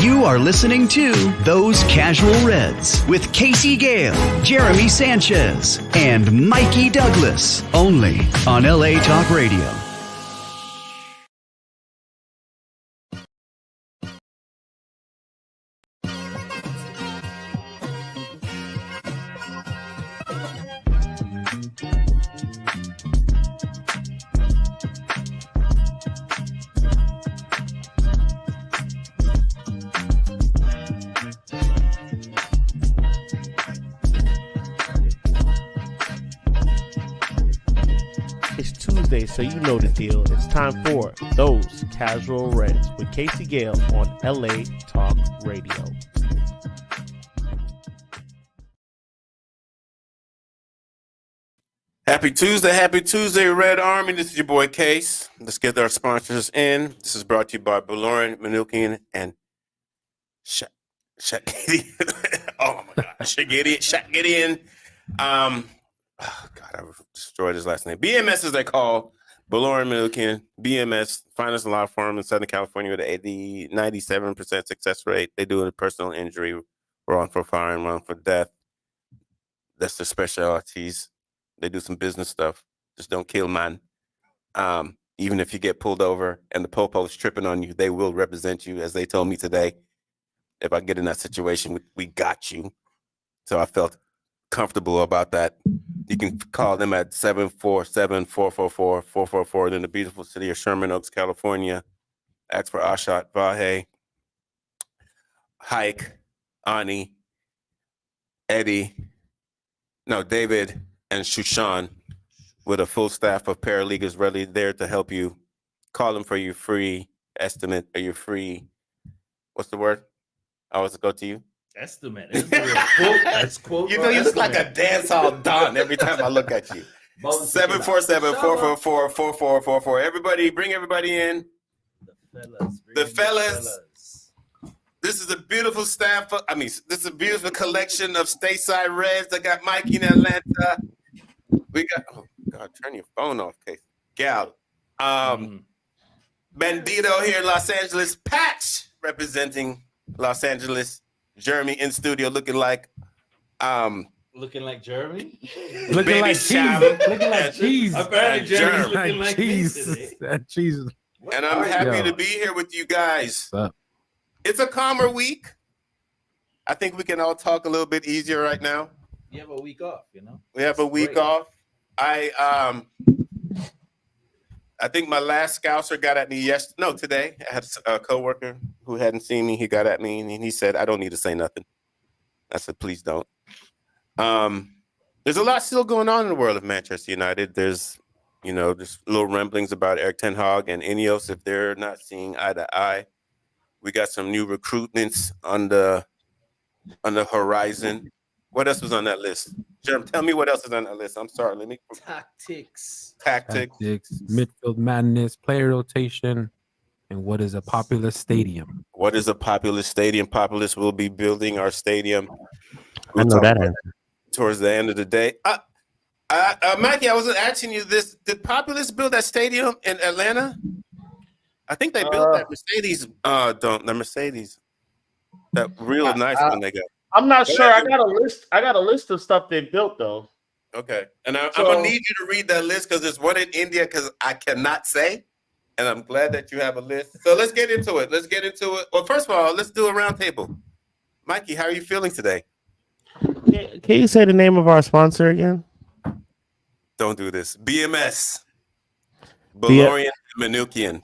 You are listening to Those Casual Reds with Casey Gayle, Jeremy Sanchez, and Mikey Douglas, only on LA Talk Radio. So you know the deal. It's time for Those Casual Reds with Casey Gayle on LA Talk Radio. Happy Tuesday, Red Army. This is your boy Case. Let's get our sponsors in. This is brought to you by Baloran, Manukian, and Shagadian. Oh my God, Shagadian. Oh God, I destroyed his last name. BMS as they call Baloran Manukian. BMS, finest law firm in Southern California with an 97% success rate. They do a personal injury, wrongful firing, wrongful death. That's their specialties. They do some business stuff. Just don't kill, man. Even if you get pulled over and the popo's tripping on you, they will represent you, as they told me today. If I get in that situation, we got you. So I felt comfortable about that. You can call them at 747-444-4444 in the beautiful city of Sherman Oaks, California. Ask for Ashat, Vahe, Hike, Ani, David, and Shushan, with a full staff of paralegals ready there to help you. Call them for your free estimate or your free, what's the word? I always go to you. Estimate. That's quote. You know, you look like a dance hall don every time I look at you. 747-444-4444. Everybody, bring everybody in. The fellas. This is a beautiful staff. This is a beautiful collection of stateside Reds. I got Mikey in Atlanta. We got, oh God, turn your phone off, Case. Gal. Bandito here in Los Angeles. Patch representing Los Angeles. Jeremy in studio looking like Jeremy? Looking like cheese. Looking like cheese. Apparently Jeremy's looking like cheese. That cheese. And I'm happy to be here with you guys. It's a calmer week. I think we can all talk a little bit easier right now. You have a week off, you know? We have a week off. I think my last Scouser got at me today. I had a coworker who hadn't seen me. He got at me and he said, I don't need to say nothing. I said, please don't. There's a lot still going on in the world of Manchester United. There's little ramblings about Eric Ten Hag and Ineos if they're not seeing eye to eye. We got some new recruitments on the horizon. What else was on that list? Jerem, tell me what else is on that list. I'm sorry. Tactics, midfield madness, player rotation, and what is a populous stadium? What is a populous stadium? Populous will be building our stadium. I know that answer. Towards the end of the day. Mikey, I wasn't asking you this. Did Populous build that stadium in Atlanta? I think they built that Mercedes. The Mercedes. That real nice one they got. I'm not sure. I got a list of stuff they built though. Okay, and I'm gonna need you to read that list because there's one in India because I cannot say, and I'm glad that you have a list. So let's get into it. Well, first of all, let's do a round table. Mikey, how are you feeling today? Can you say the name of our sponsor again? Don't do this. BMS. Baloran Manukian.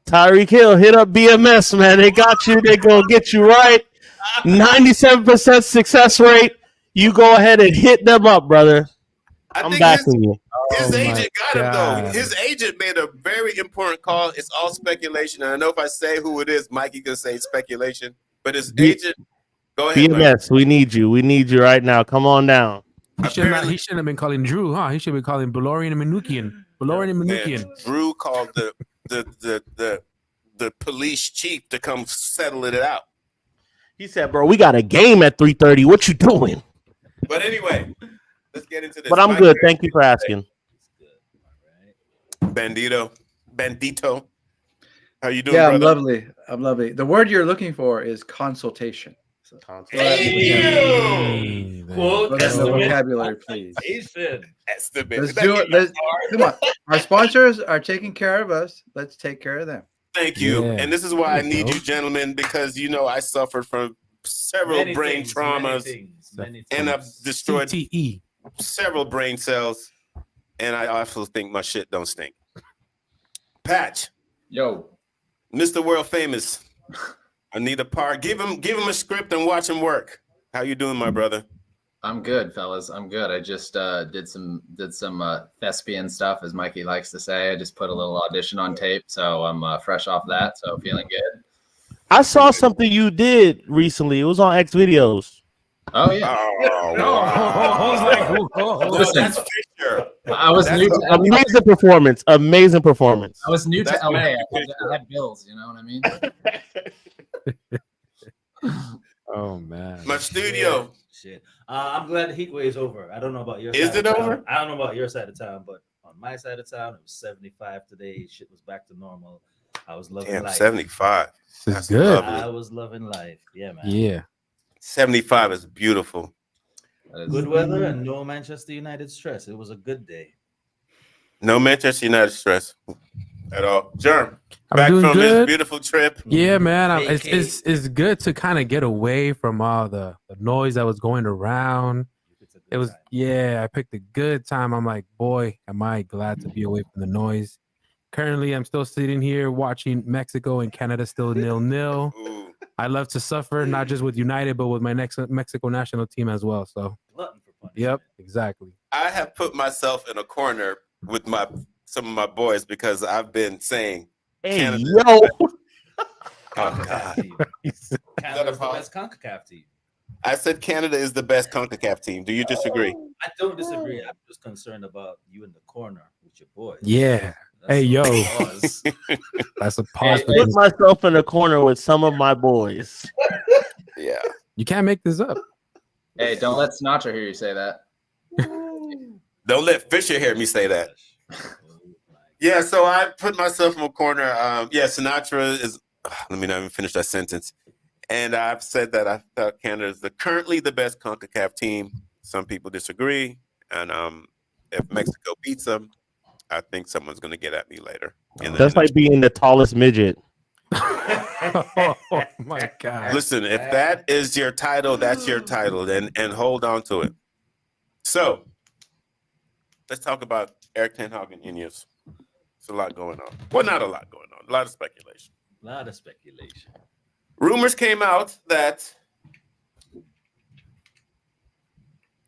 Tyreek Hill, hit up BMS, man. They got you. They gonna get you right. 97% success rate. You go ahead and hit them up, brother. I'm backing you. His agent got him, though. His agent made a very important call. It's all speculation. And I know if I say who it is, Mikey can say speculation. But his agent, go ahead. BMS, we need you. We need you right now. Come on down. He shouldn't have been calling Drew, huh? He should be calling Baloran and Manukian. Drew called the police chief to come settle it out. He said, bro, we got a game at 3:30. What you doing? But anyway, let's get into this. But I'm good. Thank you for asking. Bandito. How you doing, Yeah, brother? I'm lovely. The word you're looking for is consultation. So, Hey, Quote look at the estimate. vocabulary, please. That's the bit. Let's do it. Come on. Our sponsors are taking care of us. Let's take care of them. Thank you. Yeah. And this is why I There you need go. you, gentlemen, because I suffered from several brain traumas, and I've destroyed CTE. several brain cells, and I also think my shit don't stink. Patch, Yo, Mr. World Famous, Anita Parr, give him a script and watch him work. How you doing, my brother? I'm good, fellas. I'm good. I just did some thespian stuff, as Mikey likes to say. I just put a little audition on tape, so I'm fresh off that. So feeling good. I saw something you did recently. It was on X videos. Oh yeah. Oh, wow. No, Listen, that's Fisher. I was new to LA. Amazing performance. Amazing performance. I was new to That's LA. my I had bills. You know what I mean? Oh man. My studio. Shit. I'm glad the heat wave's over. I don't know about your Is side it of town. over? I don't know about your side of town, but on my side of town, it was 75 today. Shit was back to normal. I was loving Damn, life. 75. This is That's good. lovely. I was loving life. Yeah, man. Yeah. 75 is beautiful. That is- Good weather and no Manchester United stress. It was a good day. No Manchester United stress at all. Germ, I'm back doing from his good. beautiful trip. Yeah, man. It's Vacay. it's good to kind of get away from all the noise that was going around. It's a good It was time. I picked a good time. I'm like, boy, am I glad to be away from the noise. Currently, I'm still sitting here watching Mexico and Canada still 0-0. Ooh. I love to suffer, not just with United, but with my next Mexico national team as well. So, Glutton for punishment. yep, exactly. I have put myself in a corner with some of my boys because I've been saying, Hey, Canada. yo. oh CONCACAF God, team. Canada's the pause? best CONCACAF team. I said Canada is the best CONCACAF team. Do you disagree? I don't disagree. I'm just concerned about you in the corner with your boys. Yeah, That's Hey, all yo. it was. that's a pause. Hey, for Put this. myself in a corner with some of my boys. Yeah. You can't make this up. Hey, don't let Sinatra hear you say that. Don't let Fisher hear me say that. Yeah, so I put myself in a corner. Sinatra is. Let me not even finish that sentence. And I've said that I thought Canada is currently the best CONCACAF team. Some people disagree, and if Mexico beats them, I think someone's going to get at me later. That's like being the tallest midget. Oh my god. Listen, if that is your title, that's your title, and hold on to it. So let's talk about Eric Ten Hag and Ineos. There's a lot going on. Well, not a lot going on. A lot of speculation. A lot of speculation. Rumors came out that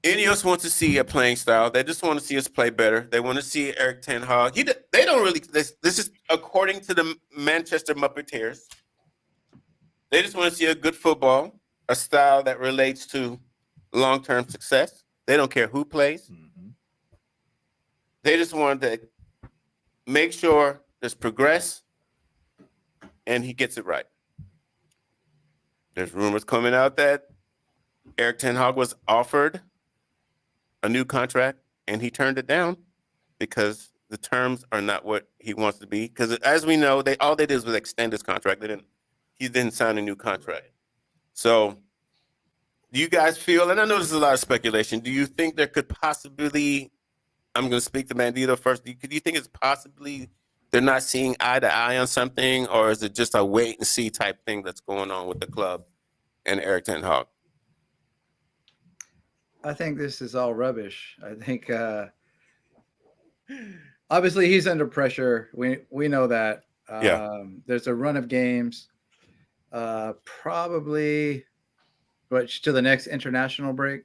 Ineos wants to see a playing style. They just want to see us play better. They want to see Eric Ten Hag. They don't really. This is according to the Manchester Muppeteers. They just want to see a good football, a style that relates to long-term success. They don't care who plays. Mm-hmm. They just want to make sure there's progress, and he gets it right. There's rumors coming out that Eric Ten Hag was offered a new contract, and he turned it down because the terms are not what he wants to be. Because as we know, all they did was extend his contract. He didn't sign a new contract. So do you guys feel, and I know this is a lot of speculation, do you think there could possibly, I'm going to speak to Bandito first, do you think it's possibly they're not seeing eye to eye on something, or is it just a wait and see type thing that's going on with the club and Eric Ten Hag? I think this is all rubbish. I think obviously he's under pressure. We know that. There's a run of games, probably to the next international break.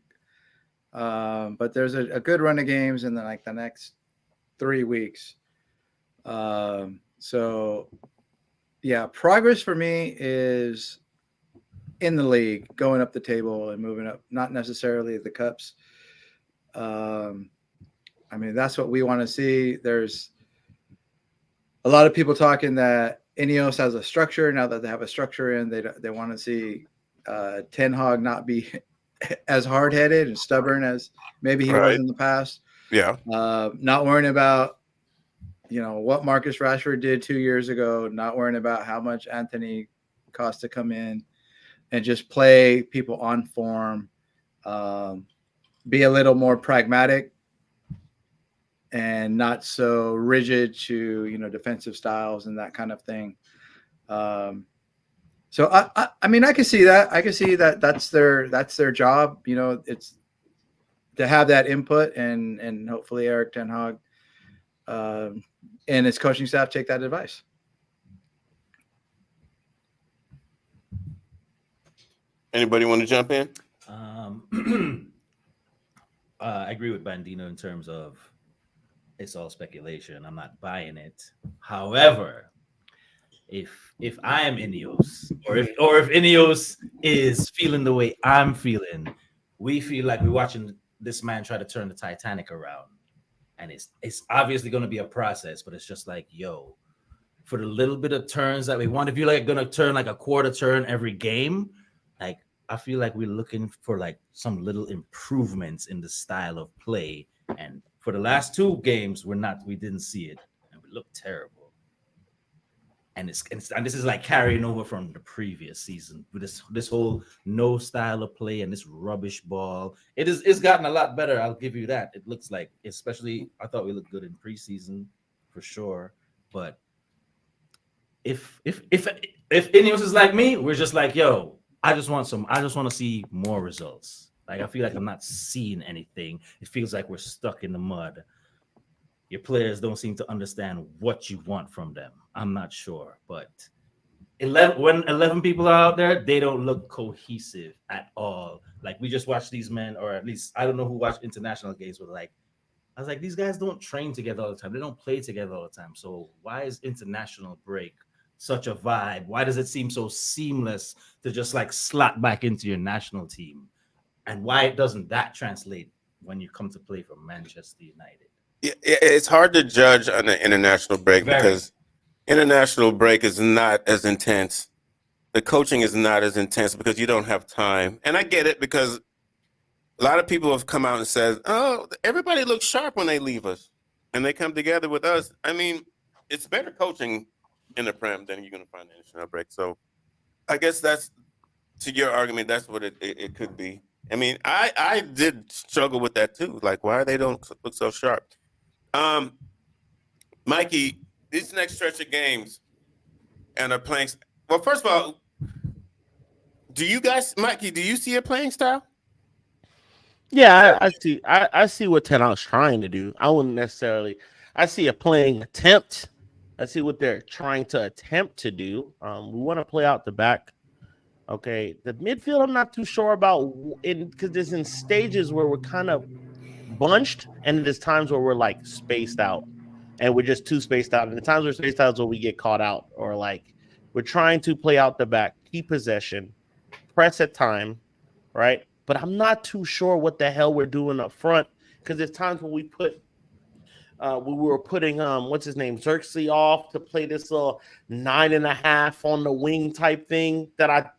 But there's a good run of games in the next 3 weeks. So yeah, progress for me is in the league, going up the table and moving up, not necessarily the cups. I mean, that's what we want to see. There's a lot of people talking that Ineos has a structure. Now that they have a structure in, they want to see Ten Hag not be as hard-headed and stubborn as maybe he was in the past. Yeah. Not worrying about what Marcus Rashford did 2 years ago, not worrying about how much Anthony costs to come in, and just play people on form, be a little more pragmatic and not so rigid to, defensive styles and that kind of thing. So I mean, I can see that. I can see that that's their job. It's to have that input, and hopefully Eric Ten Hag and his coaching staff take that advice. Anybody want to jump in? I agree with Bandino in terms of it's all speculation. I'm not buying it. However, if I am Ineos, or if Ineos is feeling the way I'm feeling, we feel like we're watching this man try to turn the Titanic around, and it's obviously going to be a process. But it's just like, yo, for the little bit of turns that we want, if you're like going to turn like a quarter turn every game, like I feel like we're looking for like some little improvements in the style of play. And for the last 2 games, we didn't see it, and we look terrible. And this is like carrying over from the previous season with this whole no style of play and this rubbish ball. It's gotten a lot better. I'll give you that. It looks like, especially I thought we looked good in preseason for sure. But if Ineos is like me, we're just like, yo, I just want to see more results. Like I feel like I'm not seeing anything. It feels like we're stuck in the mud. Your players don't seem to understand what you want from them. I'm not sure, but 11 people are out there, they don't look cohesive at all. Like we just watched these men, or at least I don't know who watched international games, but like I was like, these guys don't train together all the time. They don't play together all the time. So why is international break such a vibe? Why does it seem so seamless to just like slot back into your national team? And why doesn't that translate when you come to play for Manchester United? It's hard to judge on the international break because international break is not as intense. The coaching is not as intense because you don't have time. And I get it because a lot of people have come out and said, oh, everybody looks sharp when they leave us and they come together with us. I mean, it's better coaching in the Prem than you're going to find in the international break. So I guess that's, to your argument, that's what it could be. I mean, I did struggle with that too. Like, why they don't look so sharp? Mikey, this next stretch of games and are playing. Well, first of all, Mikey, do you see a playing style? Yeah, I see. I see what Ten Hag's trying to do. I wouldn't necessarily. I see a playing attempt. I see what they're trying to attempt to do. We want to play out the back. Okay, the midfield I'm not too sure about, because there's in stages where we're kind of bunched, and there's times where we're like spaced out, and we're just too spaced out. And the times we're spaced out is where we get caught out, or like we're trying to play out the back, keep possession, press at time, right? But I'm not too sure what the hell we're doing up front, because there's times when we were putting what's his name, Xerxes off to play this little 9.5 on the wing type thing that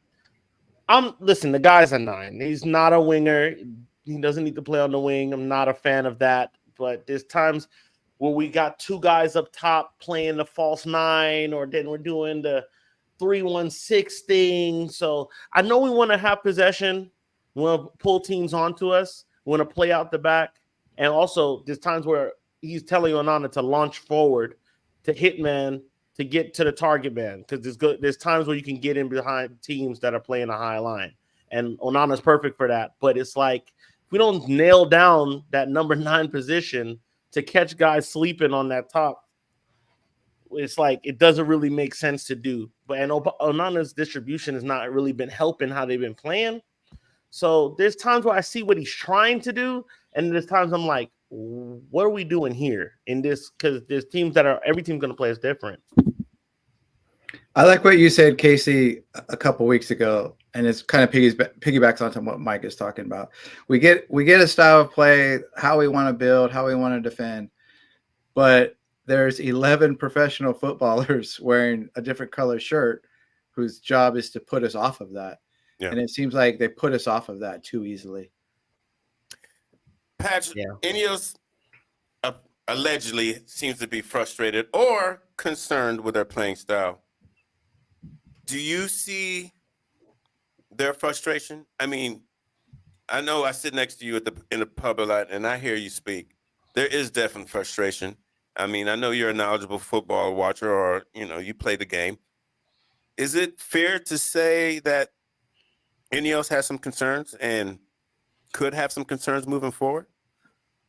listen, the guy's a 9. He's not a winger. He doesn't need to play on the wing. I'm not a fan of that. But there's times where we got 2 guys up top playing the false 9, or then we're doing the 3-1-6 thing. So I know we want to have possession. We want to pull teams onto us. We want to play out the back. And also there's times where he's telling Onana to launch forward, to hit man, to get to the target man, because there's times where you can get in behind teams that are playing a high line, and Onana's perfect for that. But it's like if we don't nail down that number 9 position to catch guys sleeping on that top, it's like it doesn't really make sense to do. But and Onana's distribution has not really been helping how they've been playing. So there's times where I see what he's trying to do, and there's times I'm like, what are we doing here in this? Because there's teams every team's going to play is different. I like what you said, Casey, a couple weeks ago, and it's kind of piggybacks onto what Mike is talking about. We get a style of play, how we want to build, how we want to defend, but there's 11 professional footballers wearing a different color shirt whose job is to put us off of that. Yeah. And it seems like they put us off of that too easily. Patch, Ineos, allegedly seems to be frustrated or concerned with their playing style. Do you see their frustration? I mean, I know I sit next to you in the pub a lot, and I hear you speak. There is definitely frustration. I mean, I know you're a knowledgeable football watcher, or you play the game. Is it fair to say that Ineos has some concerns and could have some concerns moving forward?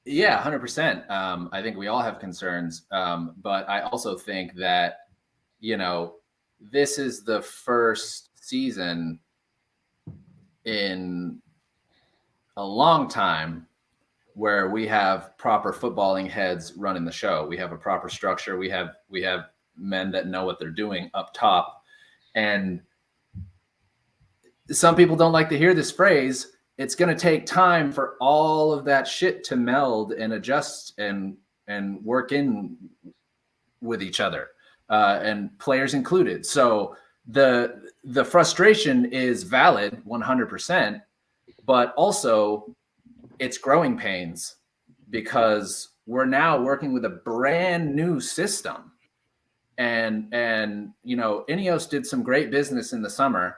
Yeah, 100%. I think we all have concerns, but I also think that this is the first season in a long time where we have proper footballing heads running the show. We have a proper structure. We have men that know what they're doing up top. And some people don't like to hear this phrase. It's going to take time for all of that shit to meld and adjust and work in with each other, and players included. So the frustration is valid 100%, but also it's growing pains because we're now working with a brand new system. And Ineos did some great business in the summer.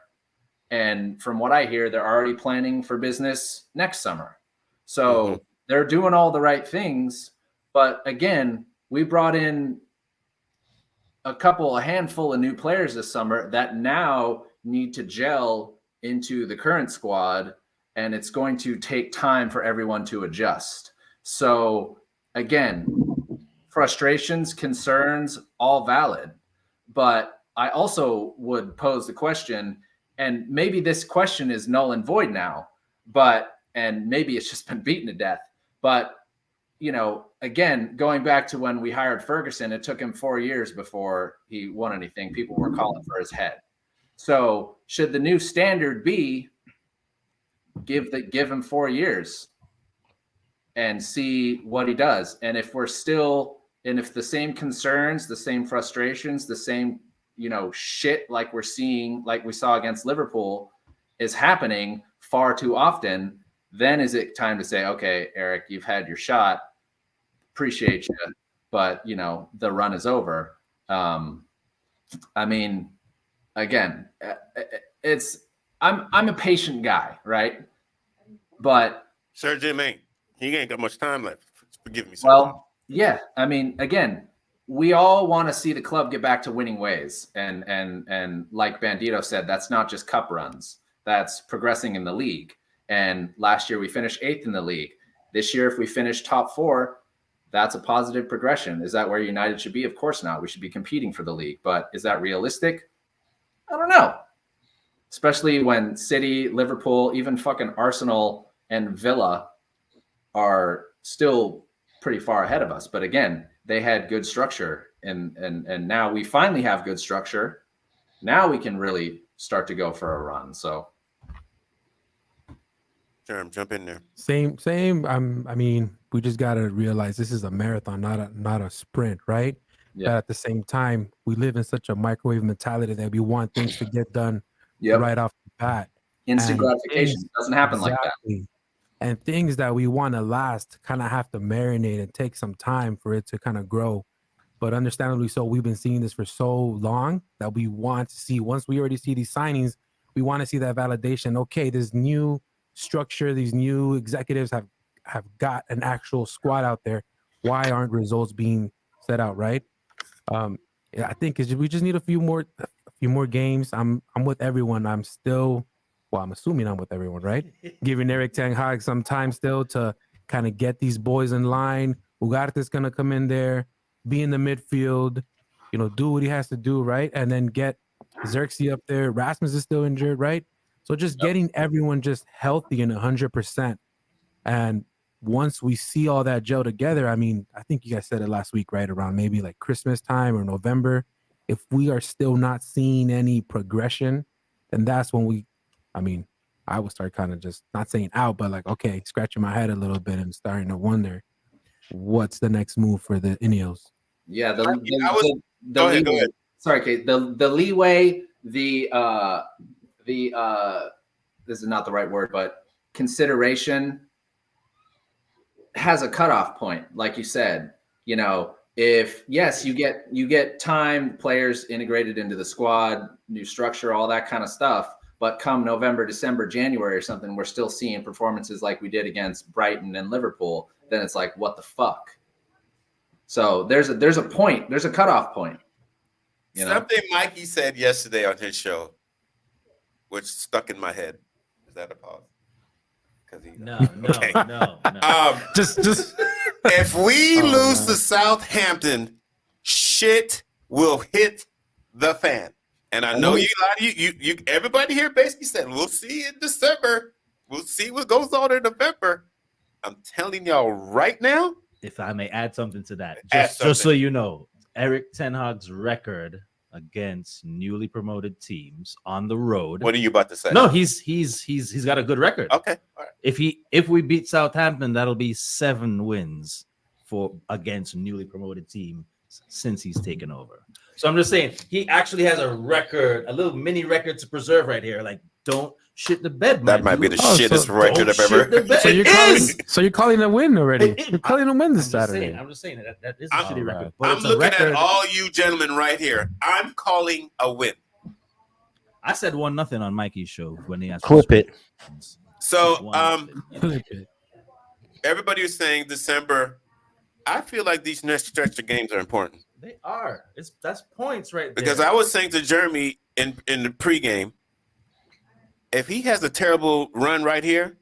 And from what I hear, they're already planning for business next summer. So they're doing all the right things. But again, we brought in a handful of new players this summer that now need to gel into the current squad. And it's going to take time for everyone to adjust. So again, frustrations, concerns, all valid. But I also would pose the question, and maybe this question is null and void now, and maybe it's just been beaten to death. But, again, going back to when we hired Ferguson, it took him 4 years before he won anything. People were calling for his head. So should the new standard be give him 4 years and see what he does? And if if the same concerns, the same frustrations, the same shit like we saw against Liverpool is happening far too often, then is it time to say, okay, Eric, you've had your shot. Appreciate you, but the run is over. I mean, again, I'm a patient guy, right? But Sir Jim he ain't got much time left. Forgive me, sir. Well, yeah. I mean, again, we all want to see the club get back to winning ways. And like Bandito said, that's not just cup runs. That's progressing in the league. And last year we finished 8th in the league. This year, if we finish top 4, that's a positive progression. Is that where United should be? Of course not. We should be competing for the league. But is that realistic? I don't know. Especially when City, Liverpool, even fucking Arsenal and Villa are still pretty far ahead of us. But again, they had good structure, and now we finally have good structure. Now we can really start to go for a run. So, Jerm, jump in there. Same. I mean, we just gotta realize this is a marathon, not a sprint, right? Yeah. But at the same time, we live in such a microwave mentality that we want things to get done right off the bat. Instant gratification doesn't happen like that. And things that we want to last kind of have to marinate and take some time for it to kind of grow. But understandably so, we've been seeing this for so long that we want to see, once we already see these signings, we want to see that validation. Okay, this new structure, these new executives have got an actual squad out there. Why aren't results being set out, right? I think we just need a few more games. I'm with everyone. I'm assuming I'm with everyone, right? Giving Eric Ten Hag some time still to kind of get these boys in line. Ugarte's going to come in there, be in the midfield, do what he has to do, right? And then get Xerxes up there. Rasmus is still injured, right? So just getting everyone just healthy and 100%. And once we see all that gel together, I mean, I think you guys said it last week, right? Around maybe like Christmas time or November. If we are still not seeing any progression, then that's when I would start kind of just not saying out, but like, okay, scratching my head a little bit and starting to wonder what's the next move for the Ineos. Yeah, Go ahead. Sorry, Kate. The leeway, this is not the right word, but consideration has a cutoff point, like you said. you know, if yes, you get time, players integrated into the squad, new structure, all that kind of stuff. But come November, December, January or something, we're still seeing performances like we did against Brighton and Liverpool. Then it's like, what the fuck? So there's a point, there's a cutoff point. You know? Something Mikey said yesterday on his show, which stuck in my head. Is that a pause? No. Just if we lose man. to Southampton, shit will hit the fan. And I know you everybody here basically said we'll see in December. We'll see what goes on in November. I'm telling y'all right now. If I may add something to that, Add just so you know, Eric Ten Hag's record against newly promoted teams on the road. What are you about to say? No, he's got a good record. Okay. All right. If we beat Southampton, that'll be 7 wins against newly promoted team since he's taken over. So I'm just saying he actually has a record, a little mini record to preserve right here. Like, don't shit the bed. That might be the shittest record I've ever. So you're calling a win already. You're calling a win this I'm Saturday. just saying that is a shitty record. But I'm it's a looking record. at all you gentlemen right here. I'm calling a win. I said 1-0 on Mikey's show when he asked. Clip it. So 1-0. everybody was saying December. I feel like these next stretch of games are important. They are. That's points right there. Because I was saying to Jeremy in the pregame, if he has a terrible run right here,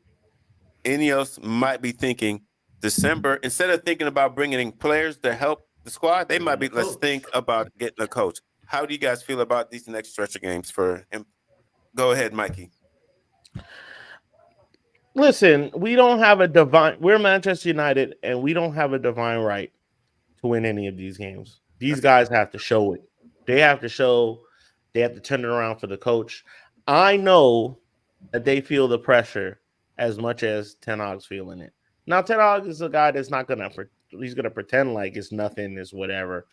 Ineos might be thinking December, instead of thinking about bringing in players to help the squad, they might be, let's think about getting a coach. How do you guys feel about these next stretch of games for him? Go ahead, Mikey. Listen, we don't have a we're Manchester United, and we don't have a divine right to win any of these games. These guys have to show it. They have to turn it around for the coach. I know that they feel the pressure as much as Ten Hag's feeling it. Now, Ten Hag is a guy that's he's going to pretend like it's nothing, it's whatever.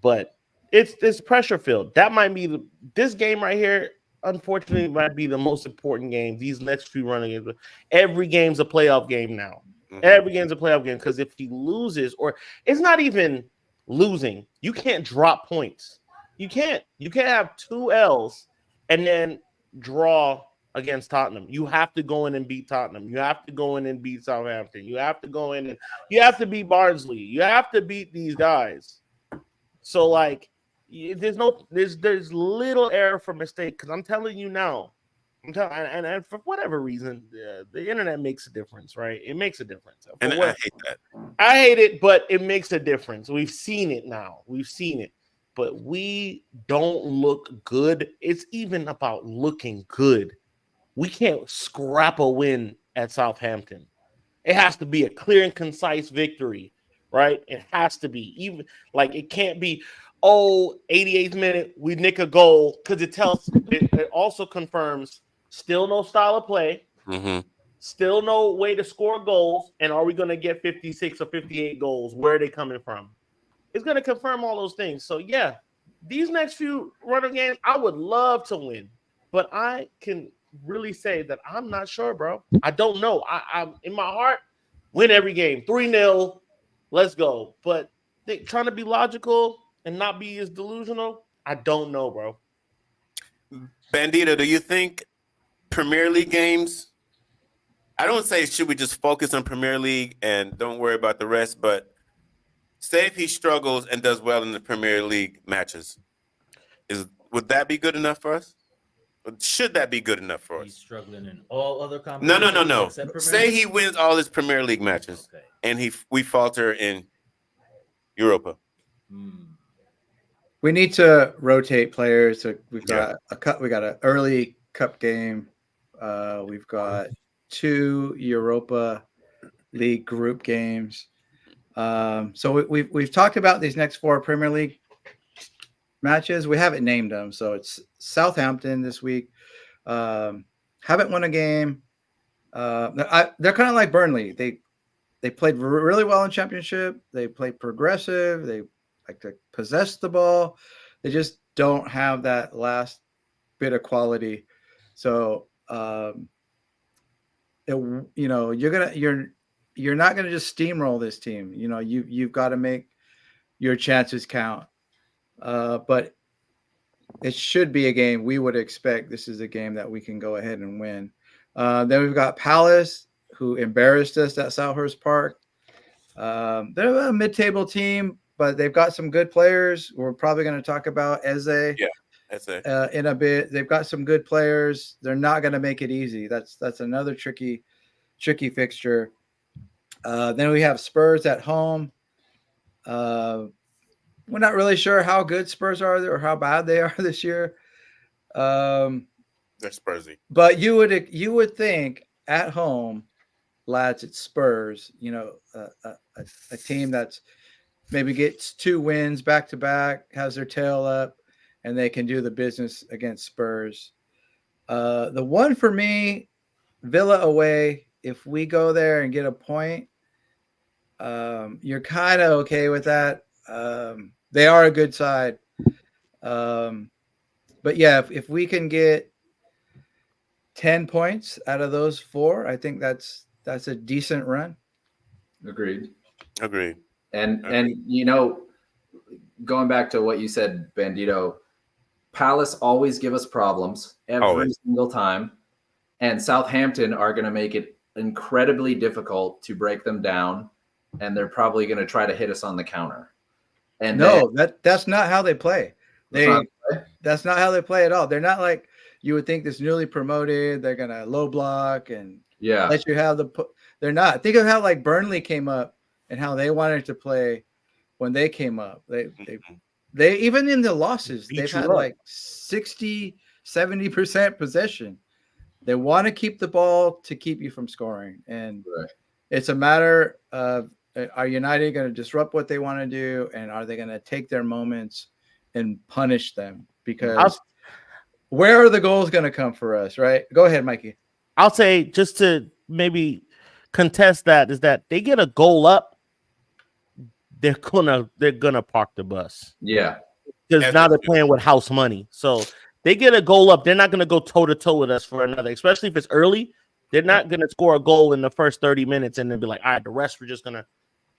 But it's pressure filled. That might be this game right here, unfortunately, might be the most important game. These next few running games. Every game's a playoff game now. Mm-hmm. Every game's a playoff game, because if he loses, or it's not even losing, you can't drop points. You can't have 2 L's and then draw against Tottenham. You have to go in and beat Tottenham. You have to go in and beat Southampton. You have to go in and you have to beat Barnsley. You have to beat these guys. So like, there's little error for mistake, because I'm telling you now, and for whatever reason, the internet makes a difference, right? It makes a difference. And I hate that. I hate it, but it makes a difference. We've seen it now. We've seen it. But we don't look good. It's even about looking good. We can't scrap a win at Southampton. It has to be a clear and concise victory, right? It has to be. Even like, it can't be, 88th minute, we nick a goal, because it also confirms still no style of play, still no way to score goals, and are we going to get 56 or 58 goals? Where are they coming from? It's going to confirm all those things. So, yeah, these next few runner games, I would love to win, but I can really say that I'm not sure, bro. I don't know. I'm in my heart, win every game, 3-0, let's go. But trying to be logical and not be as delusional, I don't know, bro. Bandito, do you think Premier League games, I don't say should we just focus on Premier League and don't worry about the rest, but say if he struggles and does well in the Premier League matches, would that be good enough for us? Should that be good enough for us? He's struggling in all other competitions. No. Say he wins all his Premier League matches, and we falter in Europa. We need to rotate players. So we've got we got an early cup game. We've got 2 Europa League group games. So we've talked about these next 4 Premier League matches. We haven't named them. So it's Southampton this week. Haven't won a game. They're kind of like Burnley. They played really well in Championship. They played progressive. They like to possess the ball. They just don't have that last bit of quality. So you're not gonna just steamroll this team. You've got to make your chances count. But it should be a game we would expect. This is a game that we can go ahead and win. Then we've got Palace, who embarrassed us at Selhurst Park. They're a mid-table team, but they've got some good players. We're probably going to talk about Eze in a bit. They've got some good players. They're not going to make it easy. That's another tricky fixture. Then we have Spurs at home. We're not really sure how good Spurs are or how bad they are this year. They're Spursy. But you would think at home, lads, it's Spurs. You know, a team that's maybe gets 2 wins back to back, has their tail up, and they can do the business against Spurs. The one for me, Villa away. If we go there and get a point, you're kind of okay with that. They are a good side. But yeah, if we can get 10 points out of those 4, I think that's a decent run. Agreed. And you know, going back to what you said, Bandito, Palace always give us problems every single time, and Southampton are going to make it incredibly difficult to break them down, and they're probably going to try to hit us on the counter. And that's not how they play. That's not how they play at all. They're not like you would think this newly promoted. They're going to low block and let you have they're not. Think of how like Burnley came up and how they wanted to play when they came up. They even in the losses, they've had like 60-70% possession. They want to keep the ball to keep you from scoring. And it's a matter of, are United going to disrupt what they want to do? And are they going to take their moments and punish them? Because where are the goals going to come for us, right? Go ahead, Mikey. I'll say, just to maybe contest that, is that they get a goal up, they're gonna park the bus. Yeah. Because now they're playing with house money. So they get a goal up, they're not gonna go toe to toe with us for another, especially if it's early. They're not gonna score a goal in the first 30 minutes and then be like, all right, the rest we're just gonna.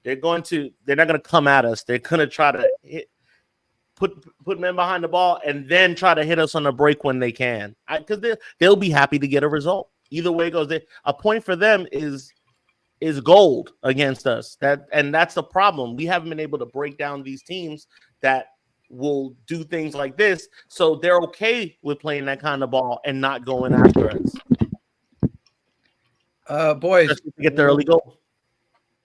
They're not gonna come at us. They're gonna try to put men behind the ball and then try to hit us on the break when they can. Because they'll be happy to get a result. Either way it goes, a point for them is gold against us. That's the problem. We haven't been able to break down these teams that will do things like this. So they're okay with playing that kind of ball and not going after us. Boys, just to get the early goal.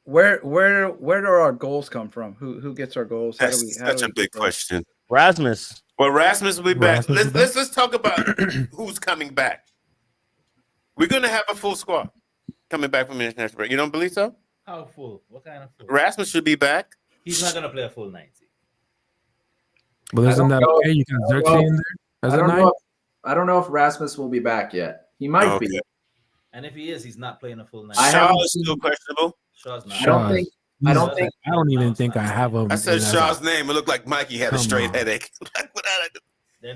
Where do our goals come from? Who gets our goals? That's such a big question. Rasmus. Well, Rasmus will be back. Let's talk about who's coming back. We're gonna have a full squad coming back from international break. You don't believe so? How full? What kind of full? Rasmus should be back. He's not gonna play a full 90. But isn't that okay? You got Xerxes in there. I don't know if Rasmus will be back yet. He might be. And if he is, he's not playing a full 90. Shaw is still questionable. Shaw's not. I don't even think I have him. I said Shaw's name. It looked like Mikey had a straight headache.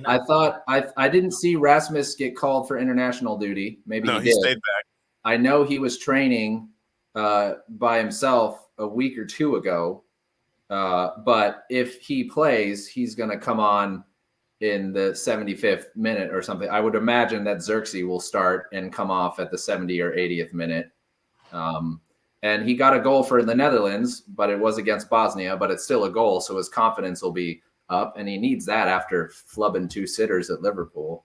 I thought I didn't see Rasmus get called for international duty. Maybe he stayed back. I know he was training by himself a week or 2 ago. But if he plays, he's going to come on in the 75th minute or something. I would imagine that Xerxes will start and come off at the 70 or 80th minute. And he got a goal for the Netherlands, but it was against Bosnia, but it's still a goal. So his confidence will be up, and he needs that after flubbing 2 sitters at Liverpool.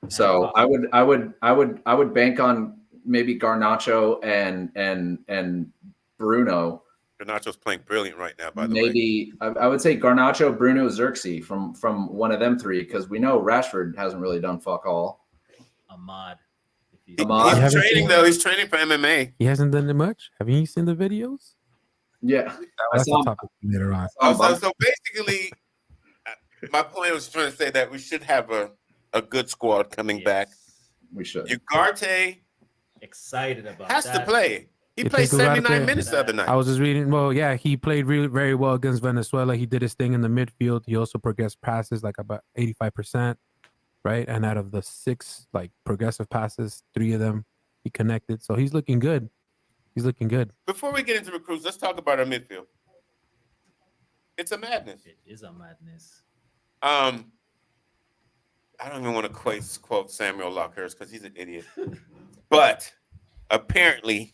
So I would bank on maybe Garnacho and Bruno. Garnacho's playing brilliant right now, by the way. Maybe I would say Garnacho, Bruno, Xerxes from one of them 3, because we know Rashford hasn't really done fuck all. Ahmad. He's training though. He's training for MMA. He hasn't done it much. Have you seen the videos? Yeah, that's the topic later on. So basically, my point was trying to say that we should have a good squad coming back. We should. Ugarte excited about has that. to play. He played 79 minutes the other night. I was just reading. Well, yeah, he played really very well against Venezuela. He did his thing in the midfield. He also progressed passes like about 85%, right? And out of the 6 like progressive passes, 3 of them he connected. So he's looking good. He's looking good. Before we get into recruits, let's talk about our midfield. It's a madness. It is a madness. I don't even want to quote Samuel Lockhurst because he's an idiot. But apparently,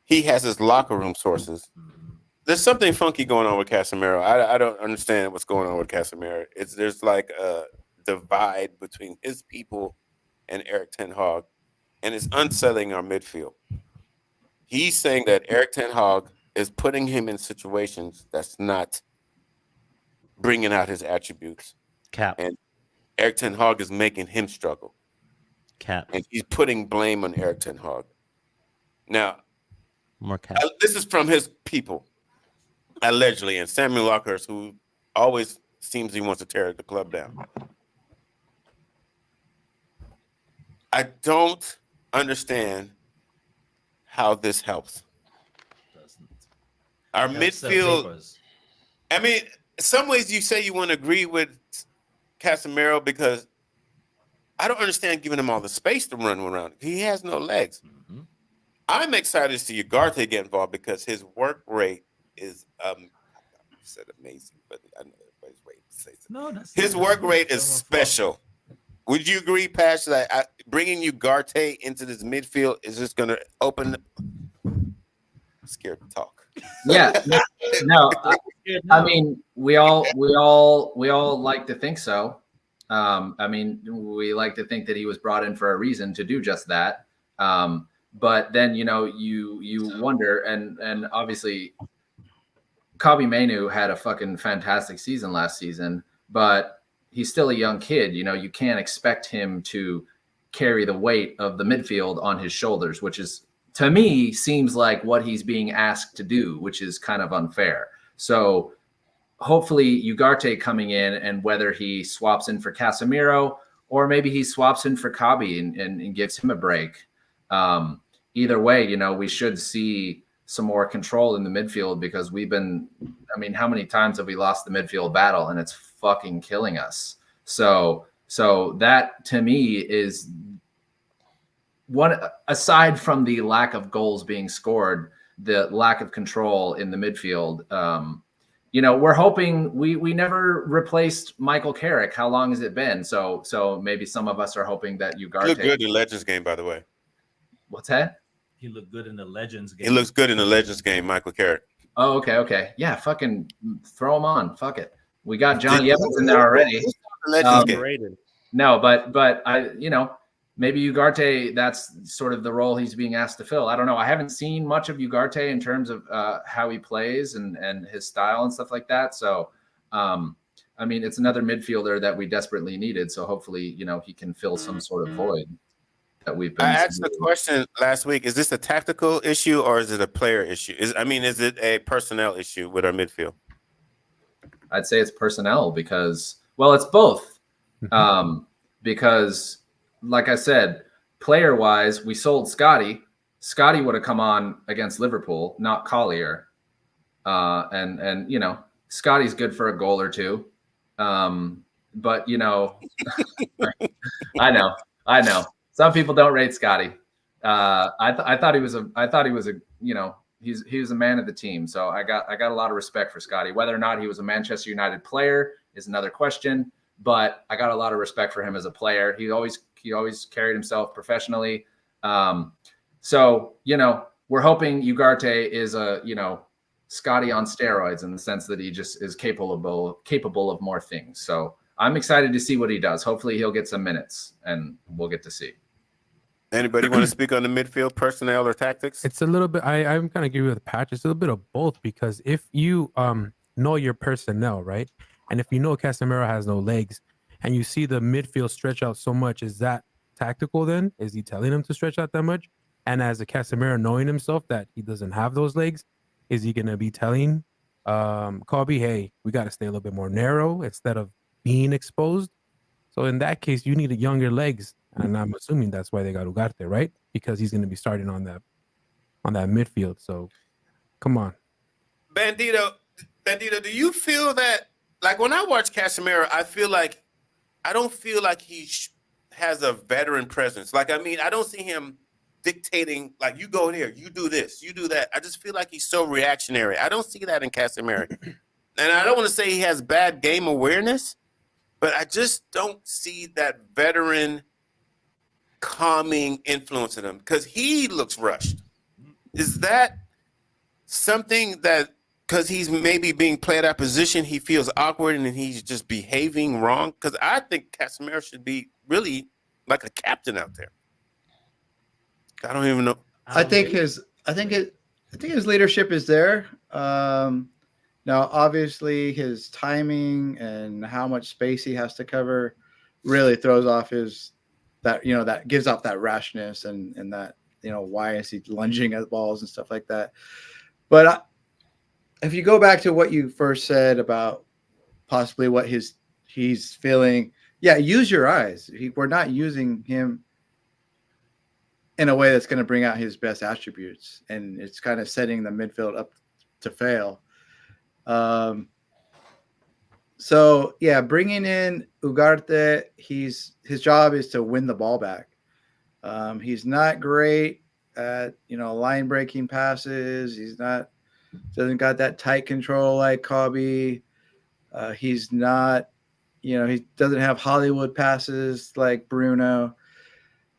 he has his locker room sources. There's something funky going on with Casemiro. I don't understand what's going on with Casemiro. There's like a divide between his people and Eric Ten Hag, and it's unsettling our midfield. He's saying that Eric Ten Hag is putting him in situations that's not bringing out his attributes. Cap. And Eric Ten Hag is making him struggle. Cap. And he's putting blame on Eric Ten Hag. Now, More cap. this is from his people, allegedly, and Samuel Lockhurst, who always seems he wants to tear the club down. I don't understand how this helps. Doesn't. Our Helps sell midfield. papers. I mean, in some ways you say you want to agree with Casemiro because I don't understand giving him all the space to run around. He has no legs. Mm-hmm. I'm excited to see Ugarte get involved because his work rate is you said amazing, but I know everybody's waiting to say something. No, that's His work rate is special. Would you agree, Pash, that bringing Ugarte into this midfield is just going to open? I'm scared to talk. Yeah, no, I mean, we all like to think so. I mean, we like to think that he was brought in for a reason to do just that. But then, you know, you wonder, and obviously, Kobbie Mainoo had a fucking fantastic season last season, but he's still a young kid. You know, you can't expect him to carry the weight of the midfield on his shoulders, which is, to me, seems like what he's being asked to do, which is kind of unfair. So hopefully Ugarte coming in, and whether he swaps in for Casemiro or maybe he swaps in for Kobbie and gives him a break. Either way, you know, we should see some more control in the midfield because I mean, how many times have we lost the midfield battle and it's fucking killing us? So that to me is one, aside from the lack of goals being scored, the lack of control in the midfield. You know, we're hoping we never replaced Michael Carrick. How long has it been? So maybe some of us are hoping that Ugarte. He looked good in the Legends game, by the way. What's that? He looked good in the Legends game. He looks good in the Legends game, Michael Carrick. Oh, okay. Yeah, fucking throw him on. Fuck it. We got Johnny Evans in there already. Legends game. No, but I, you know, maybe Ugarte, that's sort of the role he's being asked to fill. I don't know. I haven't seen much of Ugarte in terms of how he plays and his style and stuff like that. So, I mean, it's another midfielder that we desperately needed. So hopefully, you know, he can fill some sort of void that we've been. I asked the question last week: is this a tactical issue or is it a player issue? Is it a personnel issue with our midfield? I'd say it's personnel because, well, it's both. Because, like I said, player-wise, we sold Scotty. Scotty would have come on against Liverpool, not Collier. And you know, Scotty's good for a goal or two. But you know, I know. Some people don't rate Scotty. I thought he was a you know, he was a man of the team. So I got a lot of respect for Scotty. Whether or not he was a Manchester United player is another question, but I got a lot of respect for him as a player. He always carried himself professionally. So, you know, we're hoping Ugarte is a, you know, Scotty on steroids in the sense that he just is capable of more things. So I'm excited to see what he does. Hopefully he'll get some minutes and we'll get to see. Anybody want to speak on the midfield personnel or tactics? It's a little bit. I'm kind of agree with Patch. It's a little bit of both because if you know your personnel, right, and if you know Casemiro has no legs, and you see the midfield stretch out so much, is that tactical? Then is he telling him to stretch out that much? And as a Casemiro knowing himself that he doesn't have those legs, is he going to be telling Kobbie, hey, we got to stay a little bit more narrow instead of being exposed? So in that case, you need younger legs. And I'm assuming that's why they got Ugarte, right? Because he's going to be starting on that midfield. So, come on, Bandito, do you feel that? Like when I watch Casemiro, I don't feel like he has a veteran presence. Like I mean, I don't see him dictating. Like you go here, you do this, you do that. I just feel like he's so reactionary. I don't see that in Casemiro. and I don't want to say he has bad game awareness, but I just don't see that veteran calming influence in him because he looks rushed. Is that something that because he's maybe being played out of position, he feels awkward and he's just behaving wrong? Because I think Casemiro should be really like a captain out there. I don't even know. I think his leadership is there. Now, obviously, his timing and how much space he has to cover really throws off that gives off that rashness and that, why is he lunging at balls and stuff like that. But if you go back to what you first said about possibly what he's feeling, yeah, use your eyes. We're not using him in a way that's going to bring out his best attributes, and it's kind of setting the midfield up to fail. So yeah, bringing in Ugarte, his job is to win the ball back. He's not great at line breaking passes. Doesn't got that tight control like Kobe. He's not, he doesn't have Hollywood passes like Bruno.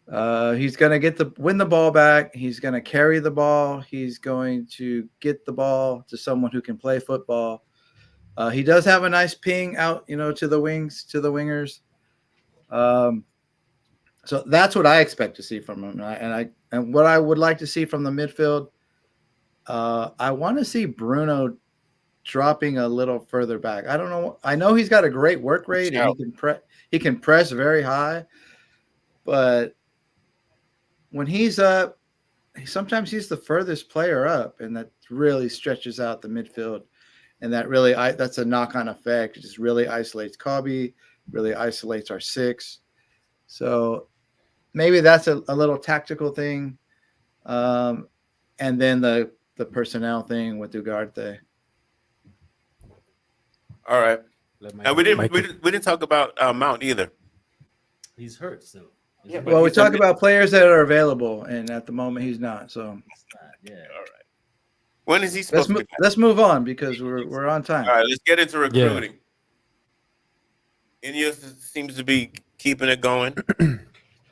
He's going to win the ball back. He's going to carry the ball. He's going to get the ball to someone who can play football. He does have a nice ping out, to the wingers. So that's what I expect to see from him. And what I would like to see from the midfield, I want to see Bruno dropping a little further back. I don't know. I know he's got a great work rate and he can press very high, but when he's up, sometimes he's the furthest player up, and that really stretches out the midfield. And that's a knock-on effect. It just really isolates Kobe, really isolates our six. So maybe that's a little tactical thing. And then the personnel thing with Ugarte. All right. And we didn't talk about Mount either. He's hurt still. Yeah, Well, we talk about players that are available, and at the moment he's not. So yeah. All right. When is he supposed to be back? Let's move on because we're on time. All right, let's get into recruiting. Ineos seems to be keeping it going.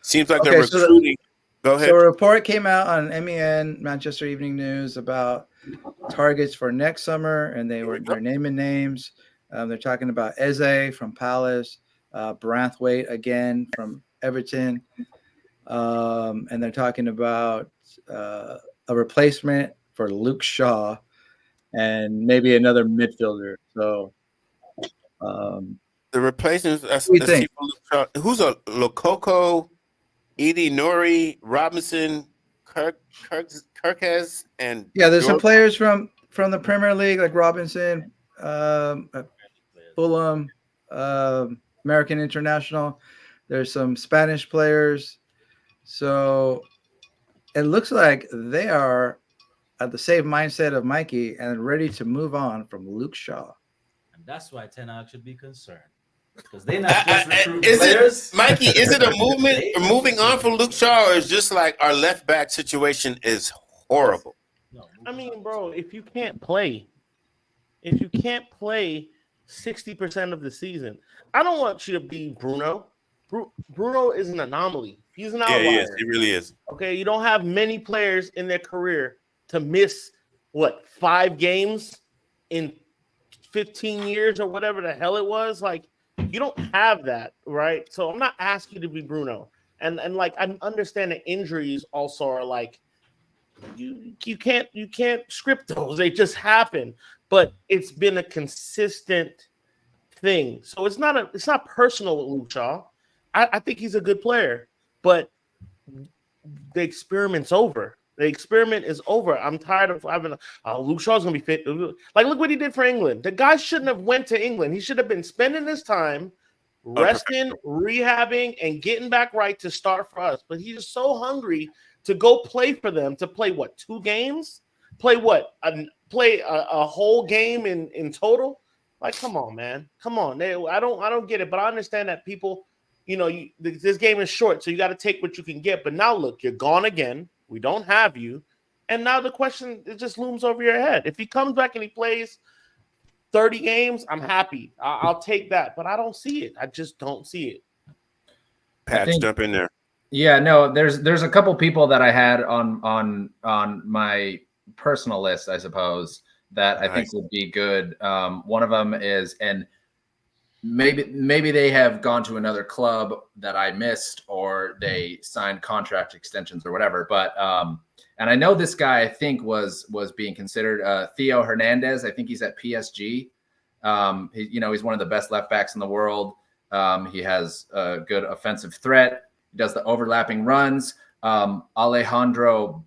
Seems like they're recruiting. Go ahead. So a report came out on MEN, Manchester Evening News, about targets for next summer, and they're naming names. They're talking about Eze from Palace, Branthwaite again from Everton, and they're talking about a replacement for Luke Shaw and maybe another midfielder. So the replacements. Who's a Lokoko, Edie Nori, Robinson, Kirkes, and there's some players from the Premier League like Robinson, Fulham, American International. There's some Spanish players. So it looks like they are at the same mindset of Mikey and ready to move on from Luke Shaw. And that's why Ten Hag should be concerned. Because they're not just recruiting players. Mikey, is it a movement for moving on from Luke Shaw, or is just like our left back situation is horrible? No, I mean, bro, if you can't play 60% of the season, I don't want you to be Bruno. Bruno is an anomaly. He's an outlier. Yeah, he is. He really is. Okay, you don't have many players in their career to miss 5 games in 15 years or whatever the hell it was. Like, you don't have that, right? So I'm not asking you to be Bruno. And like, I understand that injuries also are like you can't script those. They just happen. But it's been a consistent thing. So it's not personal with Luke Shaw. I think he's a good player, but the experiment's over. The experiment is over. I'm tired of having Luke Shaw's gonna be fit. Like, look what he did for England. The guy shouldn't have went to England. He should have been spending his time resting, rehabbing, and getting back right to start for us. But he's so hungry to go play for them. To play 2 games? Play a whole game in total? Like, come on, man. Come on. I don't get it, but I understand that people. This game is short, so you got to take what you can get. But now, look, you're gone again. We don't have you. And now the question, it just looms over your head. If he comes back and he plays 30 games, I'm happy. I'll take that, but I don't see it. I just don't see it. Patch, jump in there. Yeah, no, there's a couple people that I had on my personal list, I suppose, that I think would be good. One of them is, and maybe they have gone to another club that I missed, or they signed contract extensions or whatever. But and I know this guy, I think was being considered, Theo Hernandez. I think he's at PSG. He's one of the best left backs in the world. He has a good offensive threat. He does the overlapping runs. Alejandro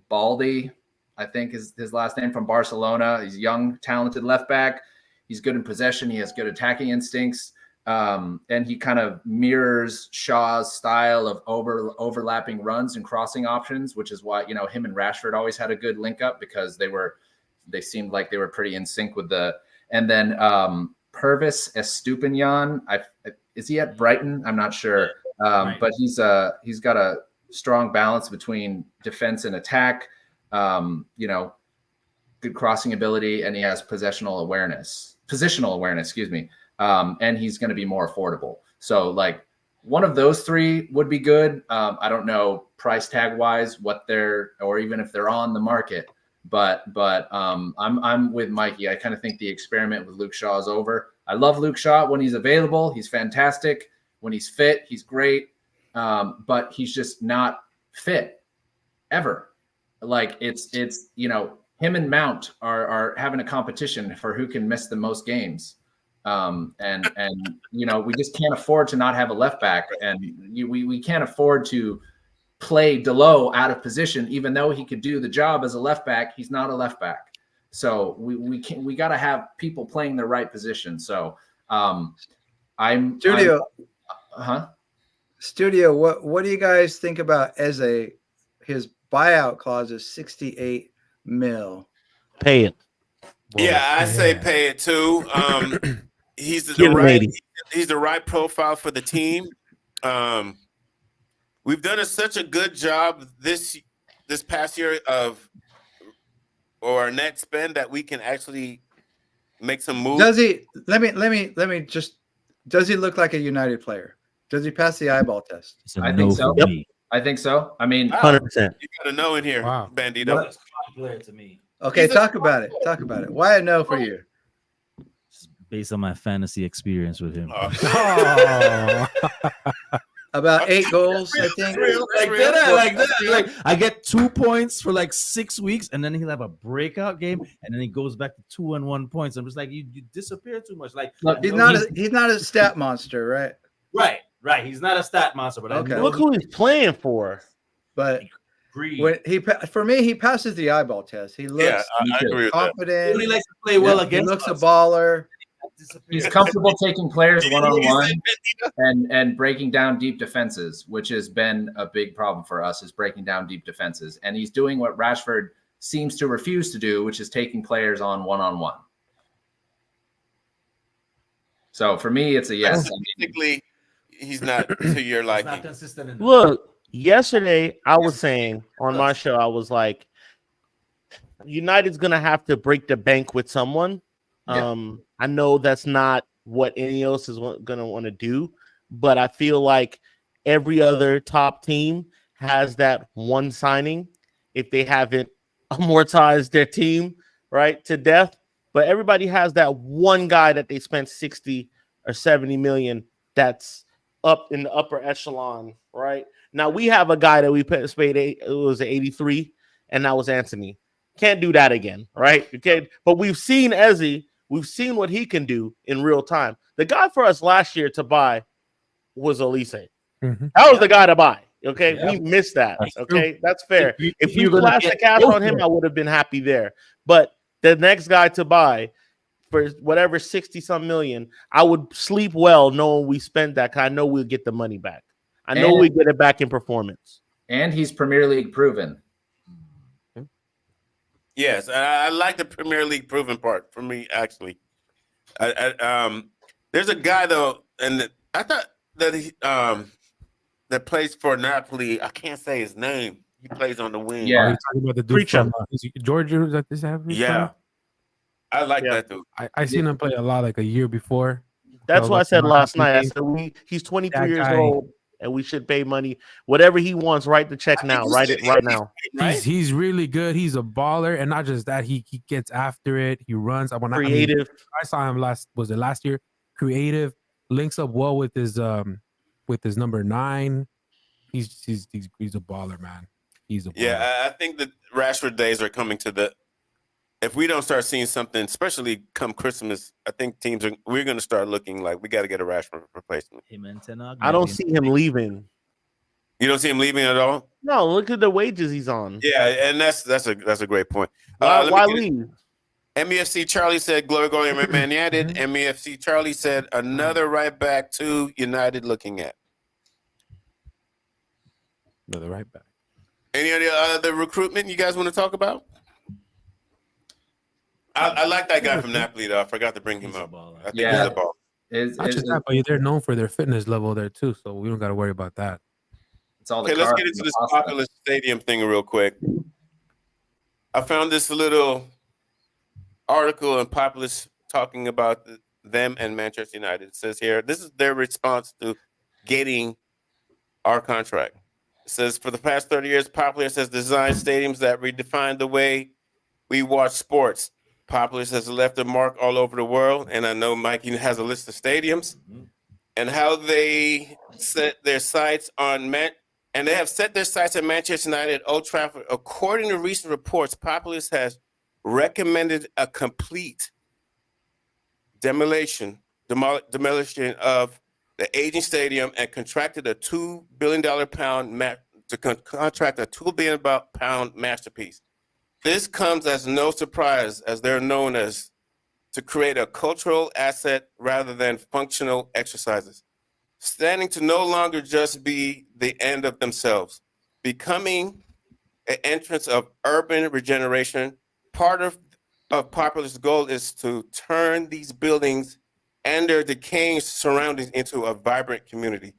Baldi, I think is his last name, from Barcelona. He's young, talented left back. He's good in possession. He has good attacking instincts. And he kind of mirrors Shaw's style of overlapping runs and crossing options, which is why, him and Rashford always had a good link up, because they seemed like they were pretty in sync with and then Purvis Estupiñán. Is he at Brighton? I'm not sure. But he's got a strong balance between defense and attack, good crossing ability, and he has positional awareness, excuse me. And he's going to be more affordable. So like one of those three would be good. I don't know price tag wise or even if they're on the market, but I'm with Mikey. I kind of think the experiment with Luke Shaw is over. I love Luke Shaw when he's available. He's fantastic. When he's fit, he's great. But he's just not fit ever. Like it's him and Mount are having a competition for who can miss the most games. And we just can't afford to not have a left back, and we can't afford to play Delo out of position, even though he could do the job as a left back. He's not a left back. So we got to have people playing the right position. So Studio, what do you guys think about Eze? His buyout clause is 68 mil. Pay it. Yeah, I say pay it too. He's the right profile for the team. We've done such a good job this past year of our net spend that we can actually make some moves. Does he? Let me just. Does he look like a United player? Does he pass the eyeball test? I think so. Yep. I think so. I mean, 100%. You got to know in here, Bandito. That's clear to me. Okay, talk about it. Why a no for you? Just based on my fantasy experience with him. About 8 goals, I think. Like that. Like I get 2 points for like 6 weeks, and then he'll have a breakout game, and then he goes back to 2 and 1 points. I'm just like, you disappear too much. Like he's not a stat monster, right? Right. He's not a stat monster, but okay. Look who he's playing for. But when for me, he passes the eyeball test. He looks I agree with confident. He likes to play well against. He looks a baller. He's comfortable taking players one-on-one and breaking down deep defenses, which has been a big problem for us, is breaking down deep defenses. And he's doing what Rashford seems to refuse to do, which is taking players on one-on-one. So for me, it's a yes. Technically, he's not to your liking. Not consistent enough. Look, yesterday I was saying on my show, I was like, United's going to have to break the bank with someone. Yeah. I know that's not what Ineos is going to want to do, but I feel like every other top team has that one signing if they haven't amortized their team to death. But everybody has that one guy that they spent 60 or 70 million that's up in the upper echelon, right? Now we have a guy that we paid it was 83, and that was Anthony. Can't do that again, right? Okay, but we've seen Eze. We've seen what he can do in real time. The guy for us last year to buy was Elise. Mm-hmm. That was the guy to buy. Okay, Yeah. we missed that. Okay, that's fair. If you're we gonna flashed the get cash both on him, of I would have been happy there. But the next guy to buy for whatever 60-some million, I would sleep well knowing we spent that. Cause I know we'll get the money back. I know we get it back in performance. And he's Premier League proven. Yes, I like the Premier League proven part for me, actually. There's a guy, though, and I thought that he that plays for Napoli. I can't say his name. He plays on the wing. Yeah. Are you talking about the dude Preacher. from Georgia? Is that this happening? Yeah. I like Yeah. that too. I seen him play a lot like a year before. That's So, what I like, said not last night. I happening. said he's 23 That years guy- old and we should pay money. Whatever he wants, write the check now. Write it right now. Right? He's really good. He's a baller, and not just that. He gets after it. He runs. Creative. I saw him last year. Creative, links up well with his number 9. He's a baller, man. He's a baller. Yeah, I think the Rashford days are coming to the. If we don't start seeing something, especially come Christmas, I think we're going to start looking like we got to get a Rashford replacement. Him and Ten Hag, I don't maybe. see him leaving. You don't see him leaving at all? No, look at the wages he's on. Yeah, and that's a great point. Why Let me leave? MEFC Charlie said, "Glory, glory, Man United." MEFC Charlie said, "Another right back to United looking at." Another right back. Any other recruitment you guys want to talk about? I like that guy from Napoli, though. I forgot to bring him He's a up. baller. I think Yeah. he's a ball. Not just that, but they're known for their fitness level there too, so we don't got to worry about that. It's all the Okay, let's carbs get and into the this pasta. populous stadium thing real quick. I found this little article in Populous talking about them and Manchester United. It says here, this is their response to getting our contract. It says, for the past 30 years, Populous has designed stadiums that redefine the way we watch sports. Populous has left a mark all over the world, and I know Mikey has a list of stadiums and how they set their sights on and they have set their sights on Manchester United, Old Trafford. According to recent reports, Populous has recommended a complete demolition of the aging stadium and contracted a $2 billion contract a £2 billion masterpiece. This comes as no surprise, as they're known as to create a cultural asset rather than functional exercises, standing to no longer just be the end of themselves, becoming an entrance of urban regeneration. Part of Populous' goal is to turn these buildings and their decaying surroundings into a vibrant community.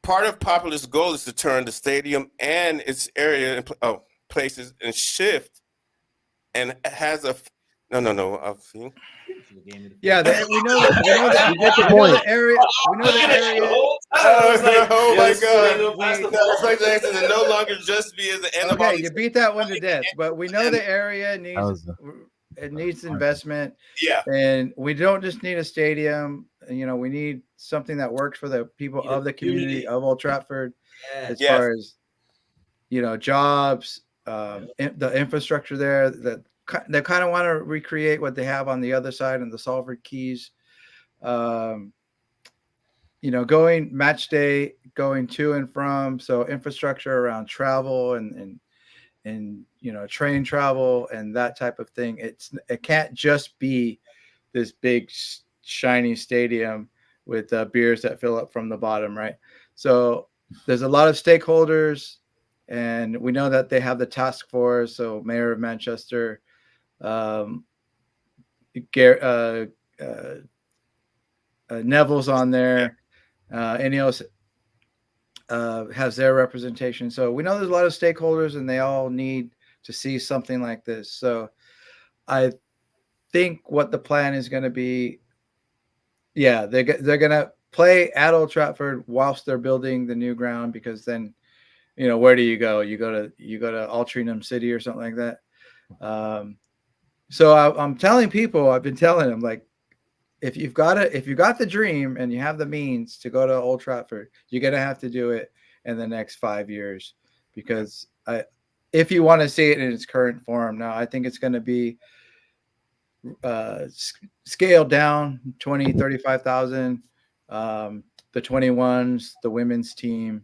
Part of Populous' goal is to turn the stadium and its area places and shift, and has a no. I'll see. Yeah, we know that. We know that. get the We know point. the area. We know the area. Oh my God! That's like Jackson to no longer just be as the end of all Okay, these. you beat that one to death. But we know the area was needs investment, Yeah, and we don't just need a stadium. You know, we need something that works for the people of the community of Old Trafford, as Yes. far as jobs, the infrastructure there. That they kind of want to recreate what they have on the other side in the Salford Keys. Going match day, going to and from, so infrastructure around travel and train travel and that type of thing. It can't just be this big shiny stadium with beers that fill up from the bottom, right? So there's a lot of stakeholders, and we know that they have the task force. So Mayor of Manchester, Neville's on there. Ineos has their representation. So we know there's a lot of stakeholders, and they all need to see something like this. So I think what the plan is going to be, they're going to play at Old Trafford whilst they're building the new ground, because then, where do you go? You go to Altrincham City or something like that. So I'm telling people, I've been telling them, like, if you got the dream and you have the means to go to Old Trafford, you're gonna have to do it in the next 5 years, because if you want to see it in its current form. Now, I think it's going to be scaled down 20, 35,000. The 21s, the women's team,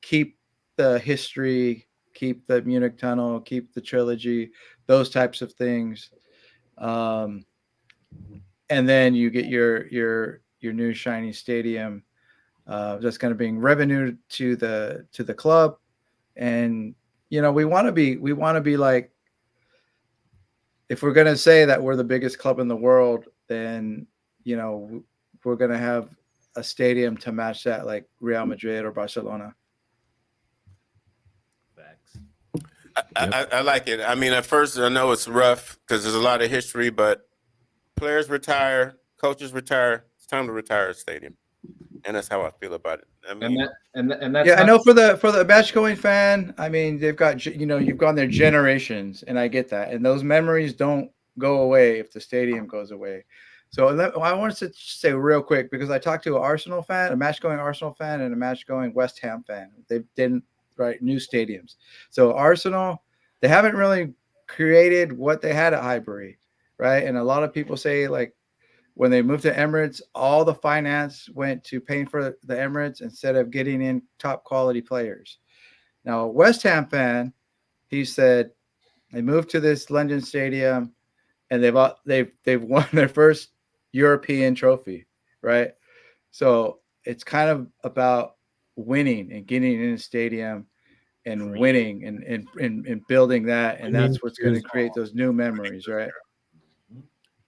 keep the history, keep the Munich Tunnel, keep the trilogy, those types of things. And then you get your new shiny stadium that's going to bring revenue to the club. And we want to be like, if we're going to say that we're the biggest club in the world, then we're going to have a stadium to match that, like Real Madrid or Barcelona. Facts. I like it. I mean, at first I know it's rough because there's a lot of history, but players retire, coaches retire. It's time to retire a stadium, and that's how I feel about it. I mean, and that's Yeah, I know for the match going fan, I mean, they've got, you've gone there generations, and I get that. And those memories don't go away if the stadium goes away. So I wanted to say real quick, because I talked to an Arsenal fan, a match going Arsenal fan, and a match going West Ham fan. They didn't write new stadiums. So Arsenal, they haven't really created what they had at Highbury, right? And a lot of people say, like, when they moved to Emirates, all the finance went to paying for the Emirates instead of getting in top quality players. Now, a West Ham fan, he said they moved to this London stadium and they've won their first European trophy, right? So it's kind of about winning and getting in a stadium and winning and building that, and that's what's going to create those new memories, right?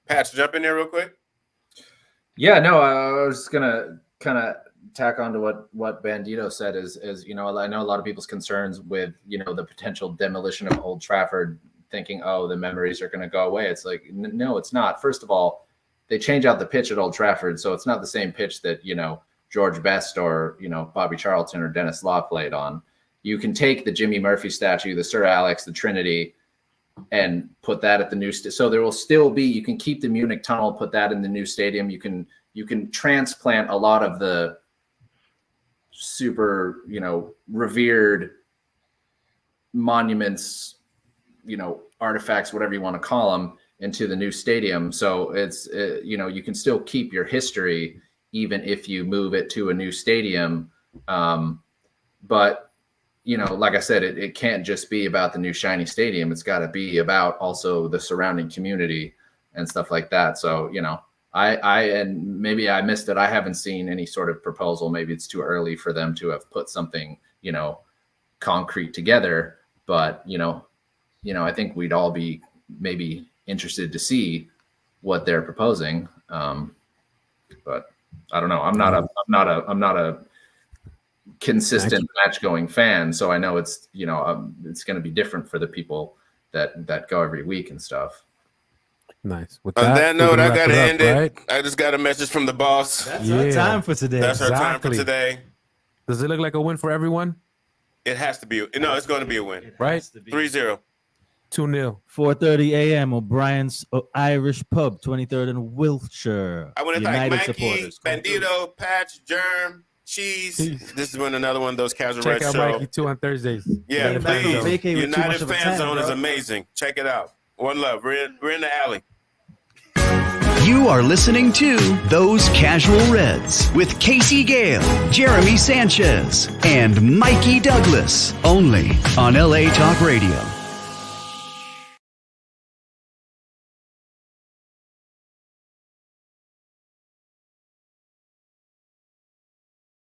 Pat, jump in there real quick. Yeah, no, I was gonna kind of tack on to what Bandito said is I know a lot of people's concerns with the potential demolition of Old Trafford, thinking, oh, the memories are going to go away. It's like, no, it's not. First of all, they change out the pitch at Old Trafford, so it's not the same pitch that George Best or Bobby Charlton or Dennis Law played on. You can take the Jimmy Murphy statue, the Sir Alex, the Trinity, and put that at the new so there will still be, you can keep the Munich tunnel, put that in the new stadium. You can transplant a lot of the super revered monuments, artifacts, whatever you want to call them, into the new stadium. So it's you can still keep your history even if you move it to a new stadium, but like I said, it can't just be about the new shiny stadium. It's got to be about also the surrounding community and stuff like that. So, and maybe I missed it. I haven't seen any sort of proposal. Maybe it's too early for them to have put something, concrete together. But, I think we'd all be maybe interested to see what they're proposing. But I don't know. I'm not a consistent match going fan, so I know it's it's going to be different for the people that go every week and stuff. Nice. With On that note, I gotta end it. Right? I just got a message from the boss. That's our time for today. That's our time for today. Does it look like a win for everyone? It has to be. No, it's going to be a win. Right? 3-0. 2-0. 4:30 a.m. O'Brien's Irish Pub, 23rd and Wilshire. I want to thank United Mikey, supporters. Bandito, Patch, Germ, Cheese. This has been another one of those casual Check Reds out show. Mikey too on Thursdays. Yeah, Back from please. vacay with too much United of a Fan tan, Zone is bro. amazing. Check it out. One love. We're in the alley. You are listening to Those Casual Reds with Casey Gayle, Jeremy Sanchez, and Mikey Douglas, only on LA Talk Radio.